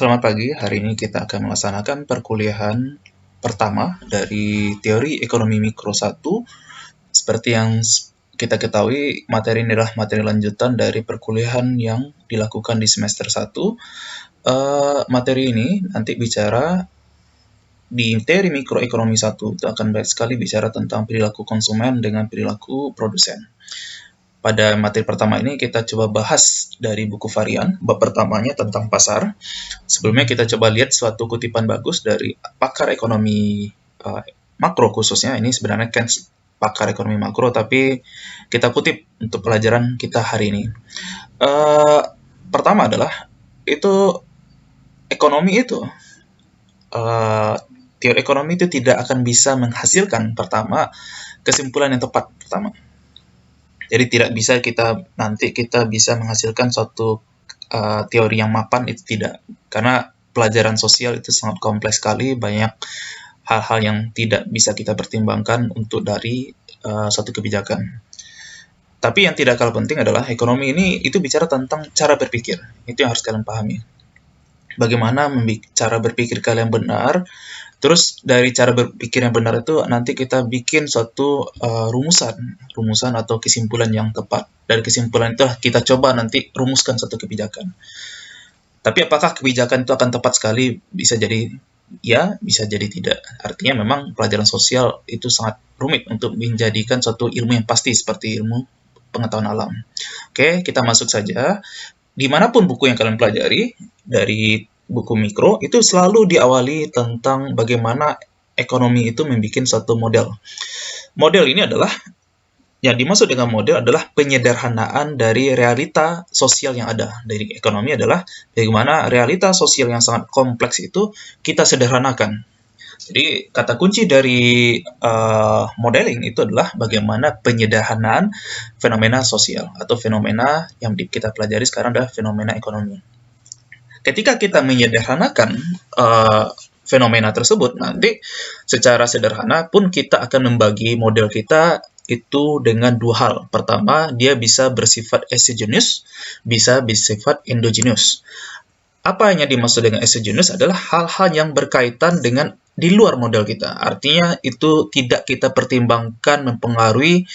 Selamat pagi, hari ini kita akan melaksanakan perkuliahan pertama dari teori ekonomi mikro 1. Seperti yang kita ketahui, materi ini adalah materi lanjutan dari perkuliahan yang dilakukan di semester 1. Materi ini nanti bicara di teori mikroekonomi 1 itu akan banyak sekali bicara tentang perilaku konsumen dengan perilaku produsen. Pada materi pertama ini kita coba bahas dari buku varian, bab pertamanya tentang pasar. Sebelumnya kita coba lihat suatu kutipan bagus dari pakar ekonomi makro khususnya. Ini sebenarnya kan pakar ekonomi makro, tapi kita kutip untuk pelajaran kita hari ini. Pertama adalah, teori ekonomi itu tidak akan bisa menghasilkan kesimpulan yang tepat pertama. Jadi tidak bisa kita bisa menghasilkan suatu teori yang mapan, itu tidak. Karena pelajaran sosial itu sangat kompleks sekali, banyak hal-hal yang tidak bisa kita pertimbangkan untuk dari suatu kebijakan. Tapi yang tidak kalah penting adalah ekonomi ini itu bicara tentang cara berpikir. Itu yang harus kalian pahami. Bagaimana cara berpikir kalian benar. Terus dari cara berpikir yang benar itu nanti kita bikin suatu rumusan atau kesimpulan yang tepat. Dari kesimpulan itu kita coba nanti rumuskan suatu kebijakan. Tapi apakah kebijakan itu akan tepat sekali? Bisa jadi ya, bisa jadi tidak. Artinya memang pelajaran sosial itu sangat rumit untuk menjadikan suatu ilmu yang pasti seperti ilmu pengetahuan alam. Oke, kita masuk saja. Dimanapun buku yang kalian pelajari, dari buku mikro, itu selalu diawali tentang bagaimana ekonomi itu membuat suatu model. Model ini adalah, yang dimaksud dengan model adalah penyederhanaan dari realita sosial yang ada. Dari ekonomi adalah bagaimana realita sosial yang sangat kompleks itu kita sederhanakan. Jadi kata kunci dari modeling itu adalah bagaimana penyederhanaan fenomena sosial atau fenomena yang kita pelajari sekarang adalah fenomena ekonomi. Ketika kita menyederhanakan fenomena tersebut, nanti secara sederhana pun kita akan membagi model kita itu dengan dua hal. Pertama, dia bisa bersifat exogenous, bisa bersifat endogenous. Apa yang dimaksud dengan exogenous adalah hal-hal yang berkaitan dengan di luar model kita. Artinya itu tidak kita pertimbangkan mempengaruhi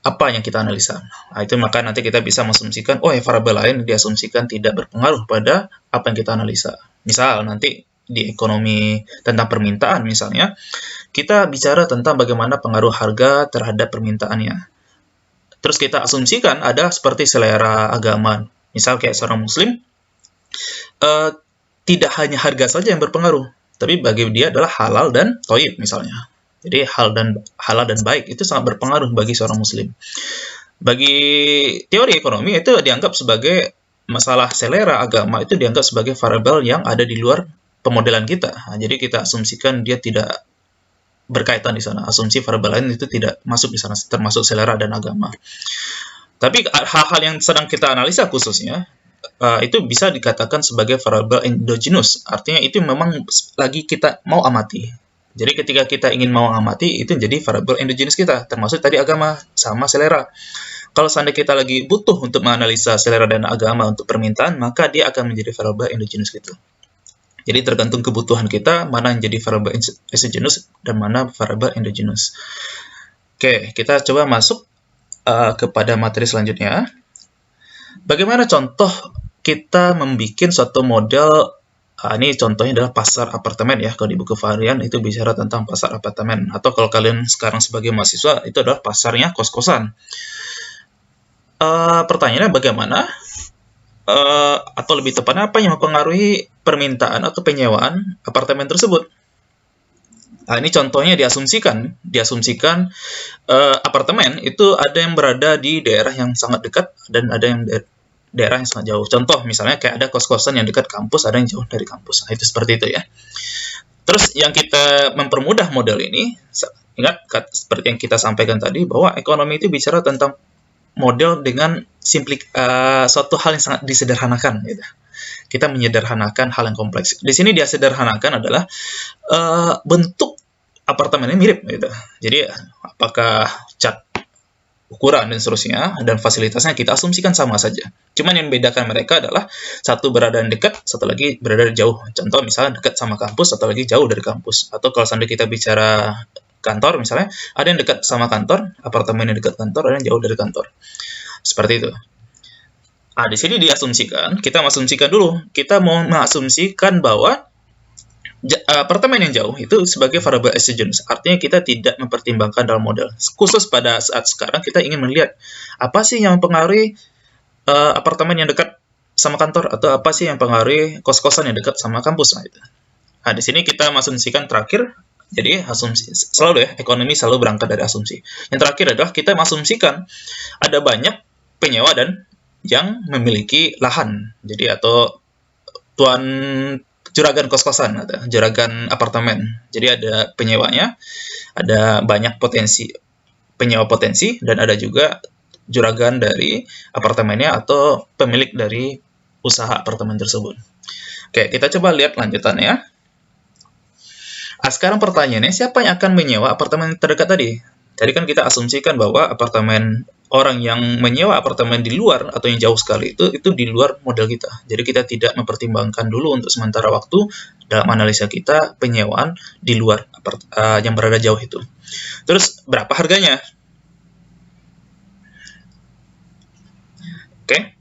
apa yang kita analisa. Nah, itu maka nanti kita bisa mengasumsikan, variabel lain diasumsikan tidak berpengaruh pada apa yang kita analisa. Misal nanti di ekonomi tentang permintaan misalnya, kita bicara tentang bagaimana pengaruh harga terhadap permintaannya. Terus kita asumsikan ada seperti selera agama. Misal kayak seorang muslim, tidak hanya harga saja yang berpengaruh, tapi bagi dia adalah halal dan thayyib misalnya. Jadi halal dan baik itu sangat berpengaruh bagi seorang muslim. Bagi teori ekonomi itu dianggap sebagai masalah selera agama, itu dianggap sebagai variabel yang ada di luar pemodelan kita. Nah, jadi kita asumsikan dia tidak berkaitan di sana. Asumsi variabel lain itu tidak masuk di sana, termasuk selera dan agama. Tapi hal-hal yang sedang kita analisa khususnya itu bisa dikatakan sebagai variabel endogenous. Artinya itu memang lagi kita mau amati. Jadi ketika kita ingin mau amati, itu jadi variabel endogenous kita, termasuk tadi agama sama selera. Kalau seandainya kita lagi butuh untuk menganalisa selera dan agama untuk permintaan, maka dia akan menjadi variabel endogenous gitu. Jadi tergantung kebutuhan kita, mana yang jadi variabel exogenous dan mana variabel endogenous. Oke, kita coba masuk kepada materi selanjutnya. Bagaimana contoh kita membuat suatu model. Ini contohnya adalah pasar apartemen ya. Kalau di buku varian itu bicara tentang pasar apartemen. Atau kalau kalian sekarang sebagai mahasiswa, itu adalah pasarnya kos-kosan. Pertanyaannya bagaimana? Atau lebih tepatnya apa yang mempengaruhi permintaan atau penyewaan apartemen tersebut? Nah, ini contohnya diasumsikan apartemen itu ada yang berada di daerah yang sangat dekat dan ada yang daerah yang sangat jauh. Contoh misalnya kayak ada kos-kosan yang dekat kampus, ada yang jauh dari kampus. Nah, itu seperti itu ya. Terus yang kita mempermudah model ini, ingat seperti yang kita sampaikan tadi bahwa ekonomi itu bicara tentang model dengan suatu hal yang sangat disederhanakan gitu. Kita menyederhanakan hal yang kompleks. Di sini dia sederhanakan adalah bentuk apartemennya mirip gitu. Jadi apakah cat ukuran dan seterusnya, dan fasilitasnya kita asumsikan sama saja. Cuman yang membedakan mereka adalah satu berada dekat, satu lagi berada jauh. Contoh misalnya dekat sama kampus, satu lagi jauh dari kampus. Atau kalau seandainya kita bicara kantor misalnya, ada yang dekat sama kantor, apartemen yang dekat kantor, ada yang jauh dari kantor. Seperti itu. Di sini diasumsikan, kita mengasumsikan dulu. Kita mau mengasumsikan bahwa apartemen yang jauh itu sebagai variable exogenous. Artinya kita tidak mempertimbangkan dalam model. Khusus pada saat sekarang kita ingin melihat apa sih yang mempengaruhi apartemen yang dekat sama kantor, atau apa sih yang mempengaruhi kos-kosan yang dekat sama kampus. Di sini kita mengasumsikan terakhir. Jadi asumsi selalu ya, ekonomi selalu berangkat dari asumsi. Yang terakhir adalah kita mengasumsikan ada banyak penyewa dan yang memiliki lahan. Jadi atau tuan juragan kos-kosan atau juragan apartemen. Jadi ada penyewanya, ada banyak penyewa potensi, dan ada juga juragan dari apartemennya atau pemilik dari usaha apartemen tersebut. Oke, kita coba lihat lanjutannya. Sekarang pertanyaannya, siapa yang akan menyewa apartemen terdekat tadi? Tadi kan kita asumsikan bahwa orang yang menyewa apartemen di luar atau yang jauh sekali itu di luar model kita. Jadi kita tidak mempertimbangkan dulu untuk sementara waktu dalam analisa kita penyewaan di luar yang berada jauh itu. Terus berapa harganya? Oke.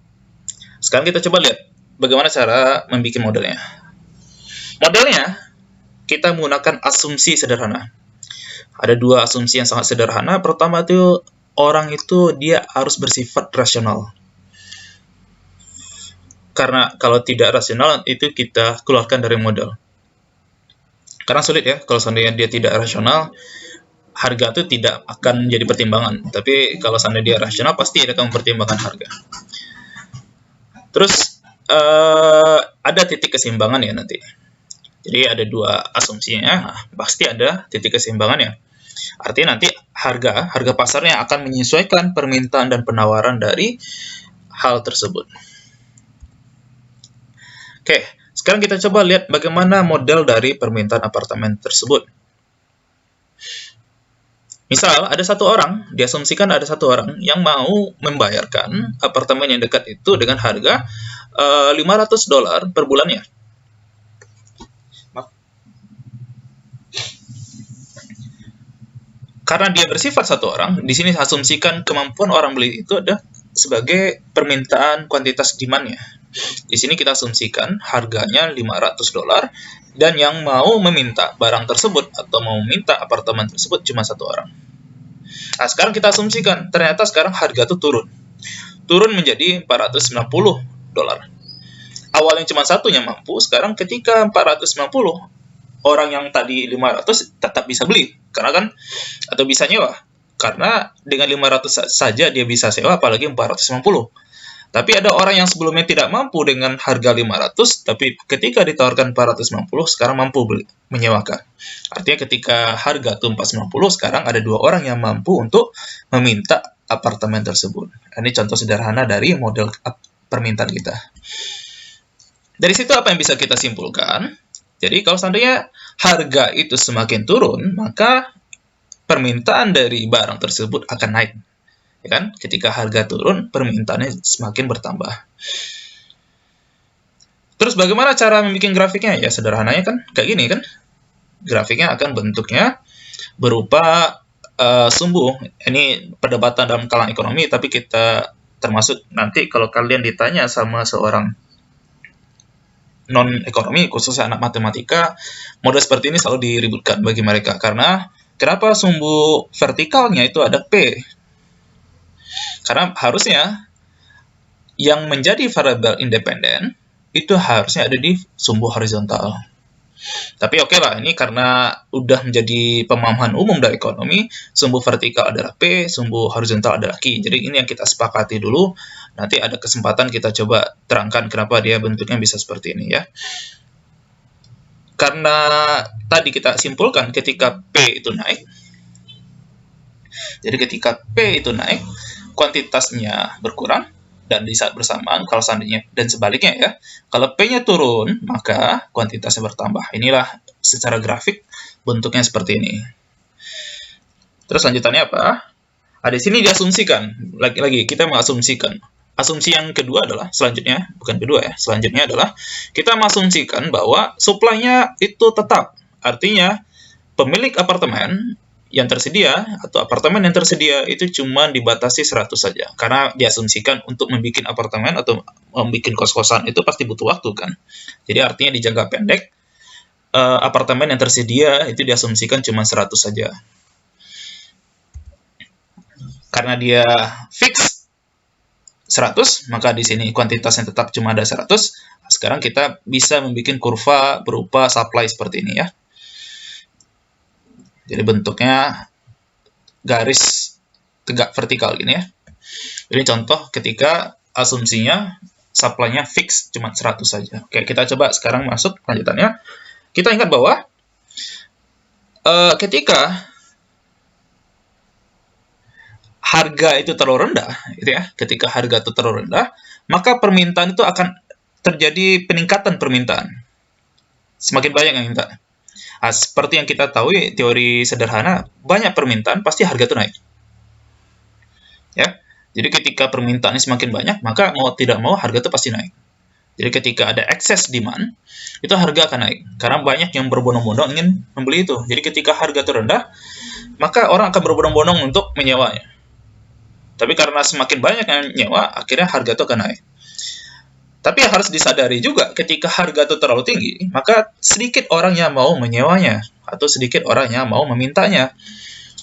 Sekarang kita coba lihat bagaimana cara membuat modelnya. Modelnya kita menggunakan asumsi sederhana. Ada dua asumsi yang sangat sederhana. Pertama itu, orang itu dia harus bersifat rasional. Karena kalau tidak rasional, itu kita keluarkan dari model. Karena sulit ya, kalau seandainya dia tidak rasional, harga itu tidak akan menjadi pertimbangan. Tapi kalau seandainya dia rasional, pasti dia akan mempertimbangkan harga. Terus, ada titik keseimbangan ya nanti. Jadi ada dua asumsinya, pasti ada titik keseimbangannya. Artinya nanti harga pasarnya akan menyesuaikan permintaan dan penawaran dari hal tersebut. Oke, sekarang kita coba lihat bagaimana model dari permintaan apartemen tersebut. Misal, diasumsikan ada satu orang yang mau membayarkan apartemen yang dekat itu dengan harga $500 per bulannya. Karena dia bersifat satu orang, di sini asumsikan kemampuan orang beli itu ada sebagai permintaan kuantitas demand-nya. Di sini kita asumsikan harganya $500 dan yang mau meminta barang tersebut atau mau meminta apartemen tersebut cuma satu orang. Sekarang kita asumsikan ternyata sekarang harga itu turun menjadi $490. Awalnya cuma satunya mampu, sekarang ketika 490, orang yang tadi 500 tetap bisa beli, karena kan, atau bisa nyewa. Karena dengan 500 saja dia bisa sewa, apalagi 490. Tapi ada orang yang sebelumnya tidak mampu dengan harga 500, tapi ketika ditawarkan 490, sekarang mampu menyewakan. Artinya ketika harga itu 490, sekarang ada dua orang yang mampu untuk meminta apartemen tersebut. Ini contoh sederhana dari model permintaan kita. Dari situ apa yang bisa kita simpulkan? Jadi kalau seandainya harga itu semakin turun, maka permintaan dari barang tersebut akan naik. Ya kan? Ketika harga turun, permintaannya semakin bertambah. Terus bagaimana cara membuat grafiknya? Ya sederhananya kan kayak gini kan. Grafiknya akan bentuknya berupa sumbu. Ini perdebatan dalam kalangan ekonomi, tapi kita termasuk nanti kalau kalian ditanya sama seorang non-ekonomi, khususnya anak matematika, model seperti ini selalu diributkan bagi mereka. Karena kenapa sumbu vertikalnya itu ada P? Karena harusnya yang menjadi variabel independen itu harusnya ada di sumbu horizontal. Tapi oke lah, ini karena udah menjadi pemahaman umum dari ekonomi, sumbu vertikal adalah P, sumbu horizontal adalah Q. Jadi ini yang kita sepakati dulu. Nanti ada kesempatan kita coba terangkan kenapa dia bentuknya bisa seperti ini ya. Karena tadi kita simpulkan ketika P itu naik, jadi ketika P itu naik, kuantitasnya berkurang, dan di saat bersamaan, kalau seandainya, dan sebaliknya ya, kalau P-nya turun, maka kuantitasnya bertambah. Inilah secara grafik bentuknya seperti ini. Terus lanjutannya apa? di sini diasumsikan, lagi-lagi kita mengasumsikan. Asumsi yang kedua adalah, selanjutnya, bukan kedua ya, selanjutnya adalah kita mengasumsikan bahwa supply-nya itu tetap. Artinya, pemilik apartemen yang tersedia, atau apartemen yang tersedia, itu cuma dibatasi 100 saja. Karena diasumsikan untuk membuat apartemen atau membuat kos-kosan itu pasti butuh waktu kan. Jadi artinya di jangka pendek, apartemen yang tersedia itu diasumsikan cuma 100 saja. Karena dia fix 100, maka di sini kuantitasnya tetap cuma ada 100. Sekarang kita bisa membuat kurva berupa supply seperti ini ya. Jadi bentuknya garis tegak vertikal gini ya. Ini contoh ketika asumsinya supply-nya fix cuma 100 saja. Oke, kita coba sekarang masuk lanjutannya. Kita ingat bahwa ketika harga itu terlalu rendah, gitu ya. Ketika harga itu terlalu rendah, maka permintaan itu akan terjadi peningkatan permintaan. Semakin banyak yang minta. Nah, seperti yang kita tahu, teori sederhana, banyak permintaan pasti harga itu naik. Ya. Jadi ketika permintaannya semakin banyak, maka mau tidak mau harga itu pasti naik. Jadi ketika ada excess demand, itu harga akan naik. Karena banyak yang berbondong-bondong ingin membeli itu. Jadi ketika harga itu rendah, maka orang akan berbondong-bondong untuk menyewanya. Tapi karena semakin banyak yang nyewa, akhirnya harga itu akan naik. Tapi harus disadari juga, ketika harga itu terlalu tinggi, maka sedikit orang yang mau menyewanya, atau sedikit orang yang mau memintanya.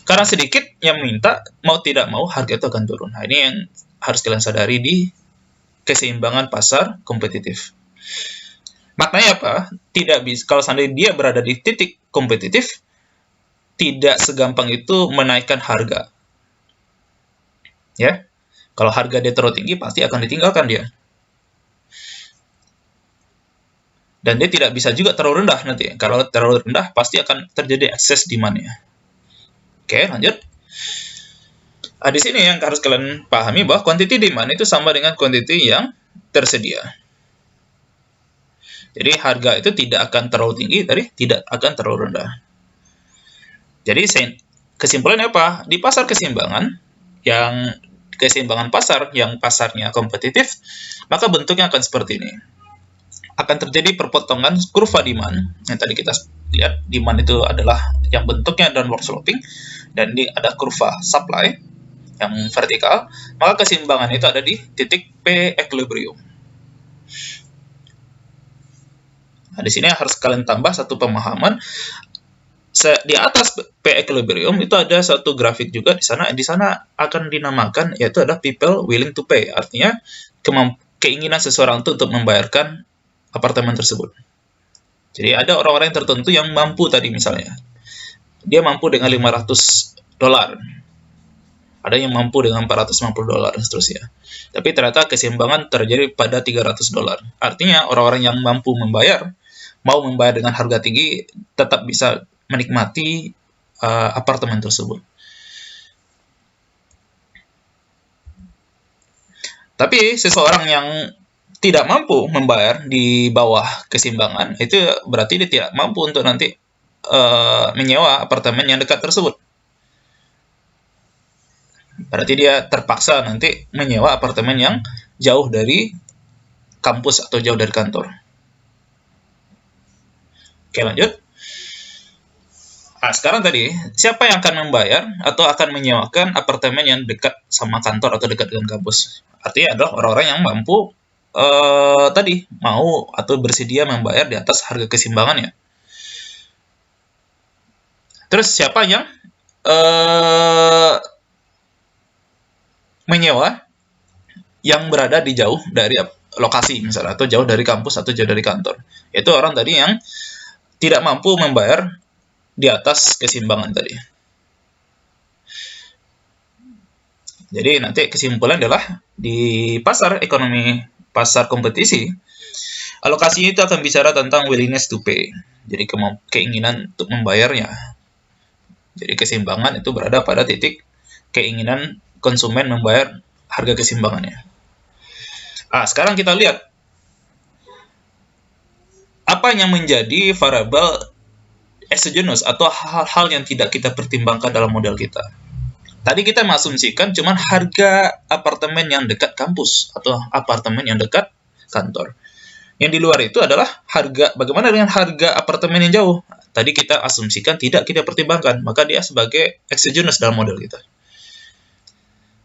Karena sedikit yang minta, mau tidak mau, harga itu akan turun. Nah, ini yang harus kalian sadari di keseimbangan pasar kompetitif. Maknanya apa? Tidak bisa, kalau seandainya dia berada di titik kompetitif, tidak segampang itu menaikkan harga. Ya, kalau harga dia terlalu tinggi pasti akan ditinggalkan dia, dan dia tidak bisa juga terlalu rendah nanti. Kalau terlalu rendah pasti akan terjadi excess demand-nya. Oke, lanjut. Nah, di sini yang harus kalian pahami bahwa quantity demand itu sama dengan quantity yang tersedia. Jadi harga itu tidak akan terlalu tinggi, tadi tidak akan terlalu rendah. Jadi kesimpulannya apa? Di pasar keseimbangan pasar yang pasarnya kompetitif, maka bentuknya akan seperti ini. Akan terjadi perpotongan kurva demand. Yang tadi kita lihat, demand itu adalah yang bentuknya downward sloping, dan ini ada kurva supply yang vertikal, maka keseimbangan itu ada di titik P equilibrium. Nah, di sini harus kalian tambah satu pemahaman. Di atas P equilibrium itu ada satu grafik juga di sana. Di sana akan dinamakan, yaitu ada people willing to pay. Artinya keinginan seseorang itu untuk membayarkan apartemen tersebut. Jadi ada orang-orang tertentu yang mampu tadi misalnya. Dia mampu dengan $500. Ada yang mampu dengan $450 dan seterusnya. Tapi ternyata keseimbangan terjadi pada $300. Artinya orang-orang yang mampu mau membayar dengan harga tinggi, tetap bisa menikmati apartemen tersebut. Tapi seseorang yang tidak mampu membayar di bawah keseimbangan, itu berarti dia tidak mampu untuk nanti menyewa apartemen yang dekat tersebut. Berarti dia terpaksa nanti menyewa apartemen yang jauh dari kampus atau jauh dari kantor. Oke, lanjut. Nah, sekarang tadi, siapa yang akan membayar atau akan menyewakan apartemen yang dekat sama kantor atau dekat dengan kampus? Artinya adalah orang-orang yang mampu tadi mau atau bersedia membayar di atas harga keseimbangannya. Terus siapa yang menyewa yang berada di jauh dari lokasi misalnya, atau jauh dari kampus atau jauh dari kantor? Itu orang tadi yang tidak mampu membayar di atas keseimbangan tadi. Jadi nanti kesimpulan adalah di pasar kompetisi, alokasinya itu akan bicara tentang willingness to pay. Jadi keinginan untuk membayarnya. Jadi keseimbangan itu berada pada titik keinginan konsumen membayar harga keseimbangannya. Sekarang kita lihat apa yang menjadi variabel exogenous atau hal-hal yang tidak kita pertimbangkan dalam model kita. Tadi kita mengasumsikan cuman harga apartemen yang dekat kampus atau apartemen yang dekat kantor. Yang di luar itu adalah harga, bagaimana dengan harga apartemen yang jauh? Tadi kita asumsikan tidak kita pertimbangkan, maka dia sebagai exogenous dalam model kita.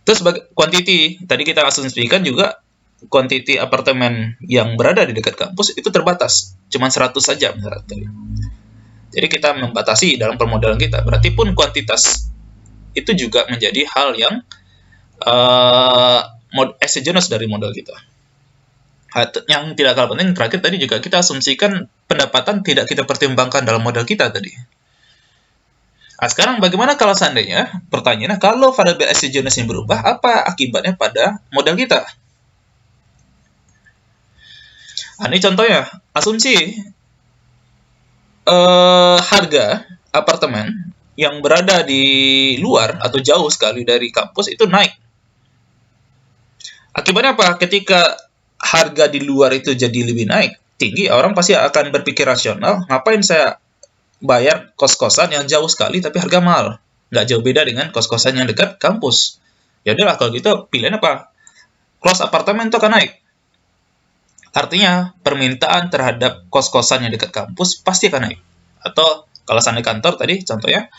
Terus sebagai quantity, tadi kita asumsikan juga quantity apartemen yang berada di dekat kampus itu terbatas, cuma 100 saja misalnya. Jadi kita membatasi dalam permodalan kita, berarti pun kuantitas itu juga menjadi hal yang exogenous dari model kita. Yang tidak kalah penting terakhir tadi juga kita asumsikan pendapatan tidak kita pertimbangkan dalam model kita tadi. Nah, sekarang bagaimana kalau seandainya pertanyaannya kalau variabel exogenous yang berubah, apa akibatnya pada model kita? Nah, ini contohnya, asumsi harga apartemen yang berada di luar atau jauh sekali dari kampus itu naik. Akibatnya apa? Ketika harga di luar itu jadi lebih naik, tinggi, orang pasti akan berpikir rasional, ngapain saya bayar kos-kosan yang jauh sekali tapi harga mahal? Nggak jauh beda dengan kos-kosan yang dekat kampus. Ya udahlah kalau gitu pilihan apa? Cost apartemen itu akan naik. Artinya permintaan terhadap kos-kosan yang dekat kampus pasti akan naik. Atau kalau seandainya kantor tadi contohnya,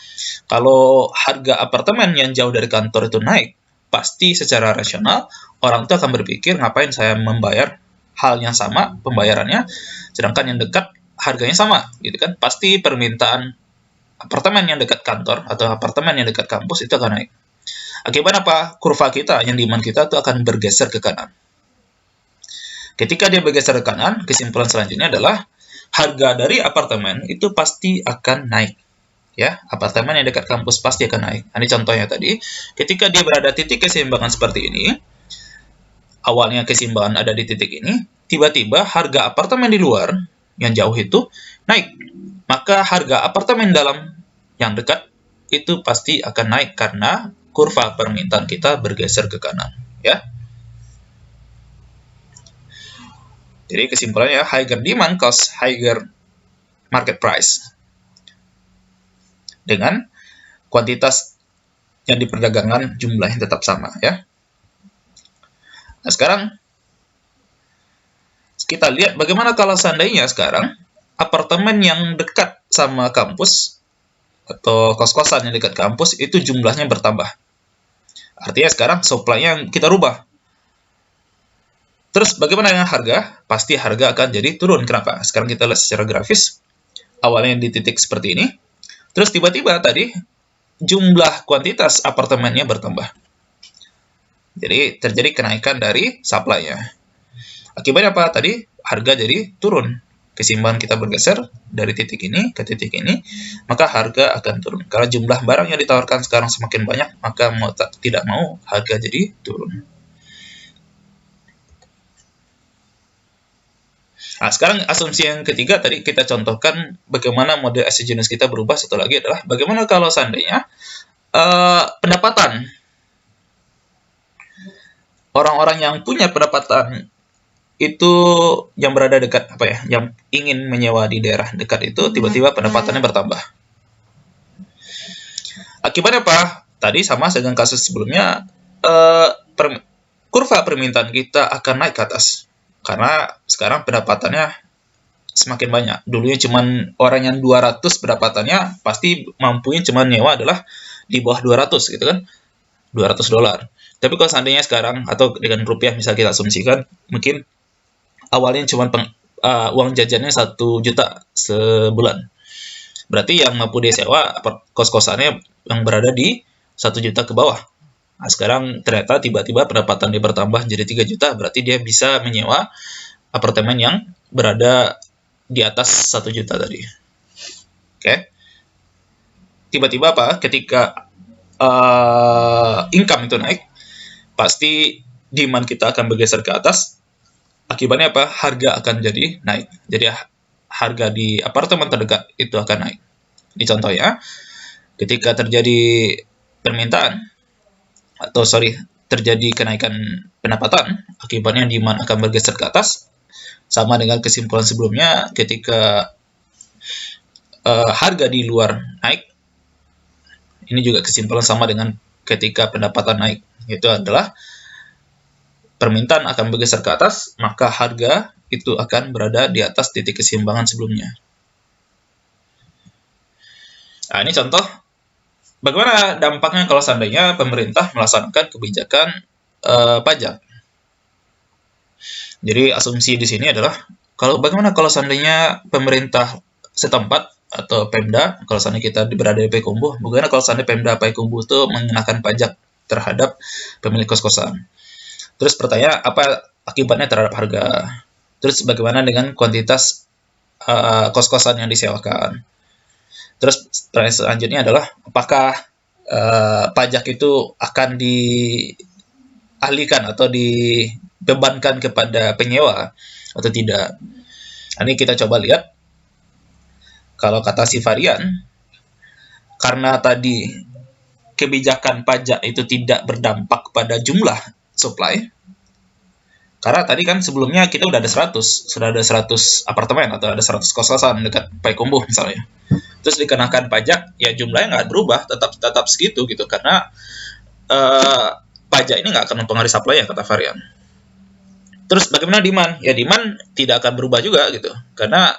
kalau harga apartemen yang jauh dari kantor itu naik, pasti secara rasional orang itu akan berpikir ngapain saya membayar hal yang sama pembayarannya, sedangkan yang dekat harganya sama, gitu kan? Pasti permintaan apartemen yang dekat kantor atau apartemen yang dekat kampus itu akan naik. Akibat apa? Kurva kita, yang demand kita itu akan bergeser ke kanan. Ketika dia bergeser ke kanan, kesimpulan selanjutnya adalah harga dari apartemen itu pasti akan naik. Ya, apartemen yang dekat kampus pasti akan naik. Ini contohnya tadi, ketika dia berada di titik keseimbangan seperti ini, awalnya keseimbangan ada di titik ini, tiba-tiba harga apartemen di luar yang jauh itu naik. Maka harga apartemen dalam yang dekat itu pasti akan naik karena kurva permintaan kita bergeser ke kanan, ya. Jadi kesimpulannya higher demand cost higher market price. Dengan kuantitas yang diperdagangkan jumlahnya tetap sama, ya. Nah, sekarang kita lihat bagaimana kalau seandainya sekarang apartemen yang dekat sama kampus atau kos-kosan yang dekat kampus itu jumlahnya bertambah. Artinya sekarang supply-nya kita rubah. Terus bagaimana dengan harga? Pasti harga akan jadi turun. Kenapa? Sekarang kita lihat secara grafis. Awalnya di titik seperti ini. Terus tiba-tiba tadi jumlah kuantitas apartemennya bertambah. Jadi terjadi kenaikan dari supply-nya. Akibatnya apa? Tadi harga jadi turun. Keseimbangan kita bergeser dari titik ini ke titik ini, maka harga akan turun. Karena jumlah barang yang ditawarkan sekarang semakin banyak, maka mau tidak mau harga jadi turun. Nah, sekarang asumsi yang ketiga tadi kita contohkan bagaimana model exogenous kita berubah. Satu lagi adalah bagaimana kalau seandainya pendapatan orang-orang yang punya pendapatan itu yang berada dekat yang ingin menyewa di daerah dekat itu tiba-tiba pendapatannya bertambah. Akibatnya apa? Tadi sama dengan kasus sebelumnya, kurva permintaan kita akan naik ke atas. Karena sekarang pendapatannya semakin banyak. Dulunya cuman orang yang 200 pendapatannya pasti mampunya cuman nyewa adalah di bawah 200 gitu kan. $200. Tapi kalau seandainya sekarang atau dengan rupiah misalnya kita asumsikan mungkin awalnya cuma uang jajannya 1 juta sebulan. Berarti yang mampu dia sewa kos-kosannya yang berada di 1 juta ke bawah. Nah, sekarang ternyata tiba-tiba pendapatan dia bertambah jadi 3 juta, berarti dia bisa menyewa apartemen yang berada di atas 1 juta tadi. Oke. Tiba-tiba apa? Ketika income itu naik, pasti demand kita akan bergeser ke atas. Akibatnya apa? Harga akan jadi naik. Jadi harga di apartemen terdekat itu akan naik. Ini contohnya, ketika terjadi terjadi kenaikan pendapatan, akibatnya demand akan bergeser ke atas. Sama dengan kesimpulan sebelumnya, ketika harga di luar naik, ini juga kesimpulan sama dengan ketika pendapatan naik. Itu adalah permintaan akan bergeser ke atas, maka harga itu akan berada di atas titik keseimbangan sebelumnya. Nah, ini contoh bagaimana dampaknya kalau seandainya pemerintah melaksanakan kebijakan pajak. Jadi asumsi di sini adalah bagaimana kalau seandainya pemerintah setempat atau Pemda, kalau seandainya kita berada di Payakumbuh, bagaimana kalau seandainya Pemda Payakumbuh itu mengenakan pajak terhadap pemilik kos-kosan. Terus pertanyaan, apa akibatnya terhadap harga? Terus bagaimana dengan kuantitas kos-kosan yang disewakan? Terus pertanyaan selanjutnya adalah, apakah pajak itu akan dialihkan atau dibebankan kepada penyewa atau tidak? Ini kita coba lihat. Kalau kata si Varian, karena tadi kebijakan pajak itu tidak berdampak pada jumlah supply, karena tadi kan sebelumnya kita sudah ada 100 apartemen atau ada 100 kos-kosan dekat Payakumbuh misalnya. Terus dikenakan pajak, ya jumlahnya nggak berubah, tetap segitu gitu, karena pajak ini nggak akan mempengaruhi supply ya, kata Varian. Terus bagaimana demand? Ya demand tidak akan berubah juga gitu, karena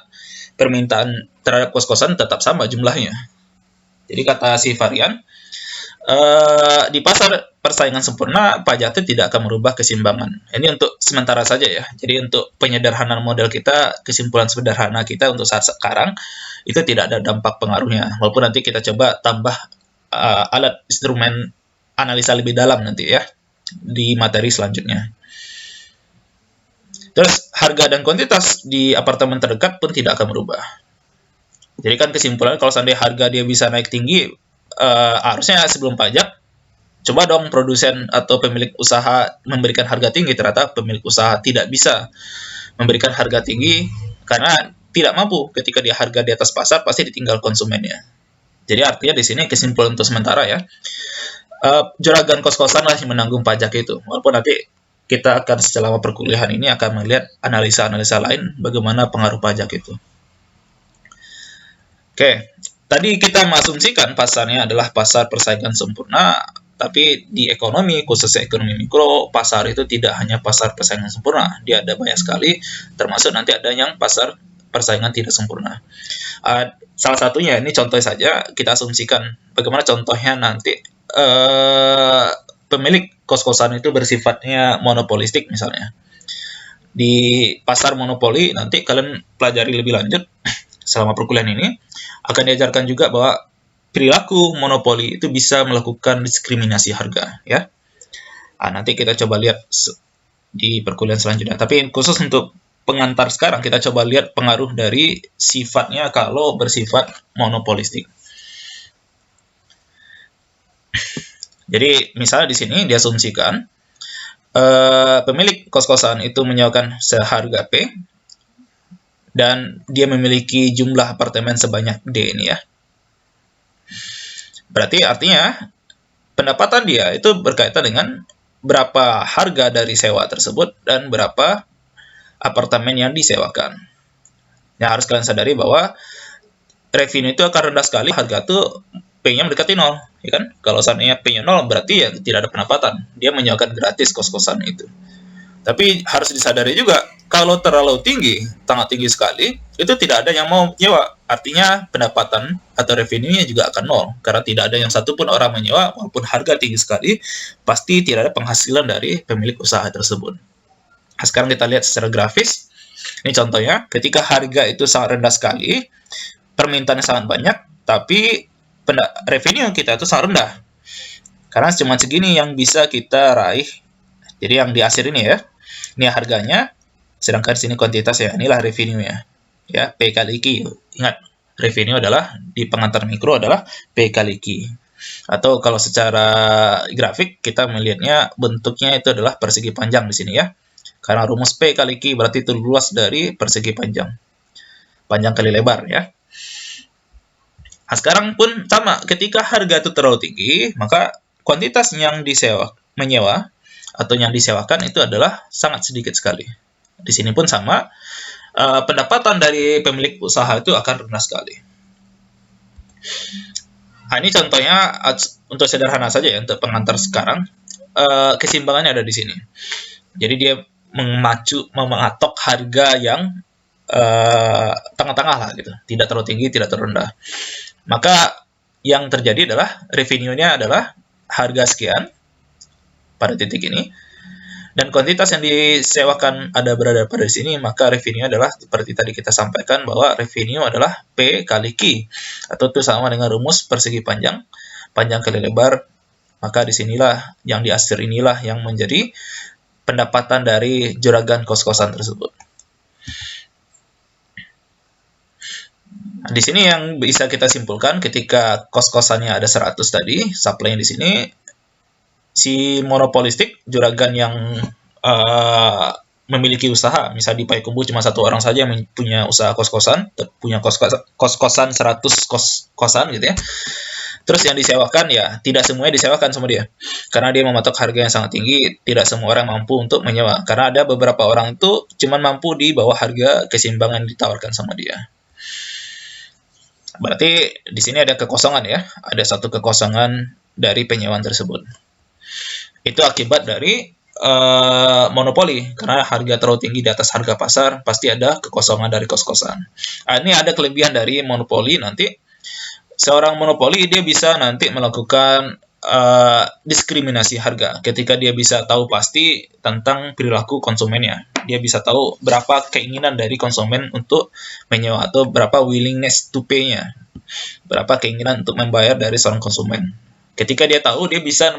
permintaan terhadap kos-kosan tetap sama jumlahnya. Jadi kata si Varian, di pasar persaingan sempurna, pajak itu tidak akan merubah keseimbangan. Ini untuk sementara saja ya. Jadi untuk penyederhanaan model kita, kesimpulan sederhana kita untuk saat sekarang, itu tidak ada dampak pengaruhnya. Walaupun nanti kita coba tambah alat instrumen analisa lebih dalam nanti ya, di materi selanjutnya. Terus harga dan kuantitas di apartemen terdekat pun tidak akan berubah. Jadi kan kesimpulan kalau seandainya harga dia bisa naik tinggi, harusnya sebelum pajak, coba dong produsen atau pemilik usaha memberikan harga tinggi. Ternyata pemilik usaha tidak bisa memberikan harga tinggi karena tidak mampu. Ketika dia harga di atas pasar, pasti ditinggal konsumennya. Jadi artinya di sini kesimpulan untuk sementara ya, juragan kos-kosan lah yang menanggung pajak itu. Walaupun nanti kita akan selama perkuliahan ini akan melihat analisa-analisa lain bagaimana pengaruh pajak itu. Oke, tadi kita mengasumsikan pasarnya adalah pasar persaingan sempurna, tapi di ekonomi, khususnya ekonomi mikro, pasar itu tidak hanya pasar persaingan sempurna. Dia ada banyak sekali, termasuk nanti ada yang pasar persaingan tidak sempurna. Salah satunya, ini contoh saja, kita asumsikan bagaimana contohnya nanti pemilik kos-kosan itu bersifatnya monopolistik misalnya. Di pasar monopoli, nanti kalian pelajari lebih lanjut selama perkuliahan ini, akan diajarkan juga bahwa perilaku monopoli itu bisa melakukan diskriminasi harga, ya. Nanti kita coba lihat di perkuliahan selanjutnya. Tapi khusus untuk pengantar sekarang, kita coba lihat pengaruh dari sifatnya kalau bersifat monopolistik. Jadi misalnya di sini diasumsikan pemilik kos-kosan itu menyewakan seharga P, dan dia memiliki jumlah apartemen sebanyak D ini ya. Berarti artinya pendapatan dia itu berkaitan dengan berapa harga dari sewa tersebut dan berapa apartemen yang disewakan. Ya, harus kalian sadari bahwa revenue itu akan rendah sekali, harga itu P-nya mendekati 0, ya kan? Kalau seandainya P-nya 0 berarti ya tidak ada pendapatan. Dia menyewakan gratis kos-kosan itu. Tapi harus disadari juga, kalau terlalu tinggi, sangat tinggi sekali, itu tidak ada yang mau nyewa. Artinya pendapatan atau revenue-nya juga akan 0. Karena tidak ada yang satupun orang menyewa, walaupun harga tinggi sekali, pasti tidak ada penghasilan dari pemilik usaha tersebut. Nah, sekarang kita lihat secara grafis. Ini contohnya, ketika harga itu sangat rendah sekali, permintaannya sangat banyak, tapi revenue kita itu sangat rendah. Karena cuma segini yang bisa kita raih. Jadi yang di akhir ini ya, ini harganya, sedangkan sini kuantitasnya, inilah revenue-nya. Ya, P kali Q. Ingat, revenue adalah di pengantar mikro adalah P kali Q. Atau kalau secara grafik kita melihatnya bentuknya itu adalah persegi panjang di sini ya. Karena rumus P kali Q berarti itu luas dari persegi panjang. Panjang kali lebar ya. Nah, sekarang pun sama, ketika harga itu terlalu tinggi, maka kuantitas yang menyewa atau yang disewakan itu adalah sangat sedikit sekali. Di sini pun sama, pendapatan dari pemilik usaha itu akan rendah sekali. Nah, ini contohnya untuk sederhana saja ya, untuk pengantar sekarang. Keseimbangannya ada di sini. Jadi dia mematok harga yang tengah-tengah lah gitu, tidak terlalu tinggi, tidak terlalu rendah. Maka yang terjadi adalah revenue-nya adalah harga sekian pada titik ini, dan kuantitas yang disewakan berada pada sini, maka revenue adalah seperti tadi kita sampaikan bahwa revenue adalah P kali Q, atau itu sama dengan rumus persegi panjang kali lebar. Maka disinilah yang diakhir inilah yang menjadi pendapatan dari juragan kos-kosan tersebut. Di sini yang bisa kita simpulkan, ketika kos-kosannya ada 100 tadi, supply di sini, si monopolistik, juragan yang memiliki usaha, misalnya di Payakumbuh cuma satu orang saja yang punya usaha kos-kosan, punya kos-kosan 100 kos-kosan gitu ya. Terus yang disewakan ya tidak semuanya disewakan sama dia, karena dia mematok harga yang sangat tinggi. Tidak semua orang mampu untuk menyewa, karena ada beberapa orang itu cuma mampu di bawah harga keseimbangan ditawarkan sama dia. Berarti di sini ada kekosongan ya, ada satu kekosongan dari penyewaan tersebut. Itu akibat dari monopoli, karena harga terlalu tinggi di atas harga pasar, pasti ada kekosongan dari kos-kosan. Ini ada kelebihan dari monopoli. Nanti seorang monopoli dia bisa nanti melakukan diskriminasi harga ketika dia bisa tahu pasti tentang perilaku konsumennya. Dia bisa tahu berapa keinginan dari konsumen untuk menyewa, atau berapa willingness to pay-nya, berapa keinginan untuk membayar dari seorang konsumen. Ketika dia tahu, dia bisa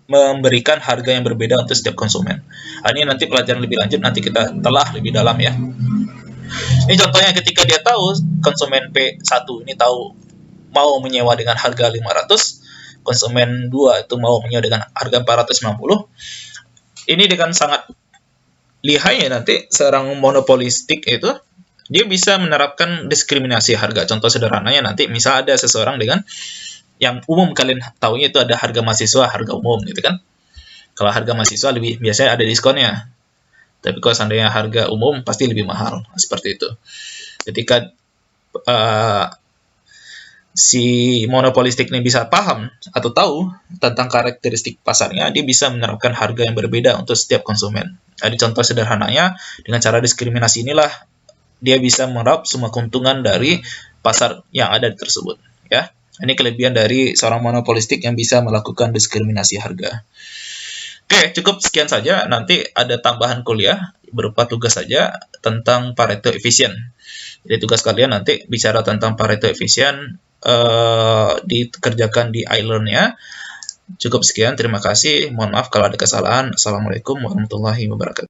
memberikan harga yang berbeda untuk setiap konsumen. Ini nanti pelajaran lebih lanjut, nanti kita telah lebih dalam ya. Ini contohnya ketika dia tahu konsumen P1 ini tahu mau menyewa dengan harga 500, konsumen 2 itu mau menyewa dengan harga 490. Ini dengan sangat lihai ya, nanti seorang monopolistik itu dia bisa menerapkan diskriminasi harga. Contoh sederhananya nanti misal ada seseorang dengan yang umum kalian tahunya itu ada harga mahasiswa, harga umum gitu kan. Kalau harga mahasiswa lebih biasanya ada diskonnya. Tapi kalau seandainya harga umum pasti lebih mahal, seperti itu. Ketika si monopolistik ini bisa paham atau tahu tentang karakteristik pasarnya, dia bisa menerapkan harga yang berbeda untuk setiap konsumen. Jadi contoh sederhananya, dengan cara diskriminasi inilah dia bisa meraup semua keuntungan dari pasar yang ada tersebut. Ya, ini kelebihan dari seorang monopolistik yang bisa melakukan diskriminasi harga. Oke, cukup sekian saja. Nanti ada tambahan kuliah berupa tugas saja tentang Pareto efisien. Jadi tugas kalian nanti bicara tentang Pareto efisien, dikerjakan di iLearn-nya. Cukup sekian, terima kasih. Mohon maaf kalau ada kesalahan. Assalamualaikum warahmatullahi wabarakatuh.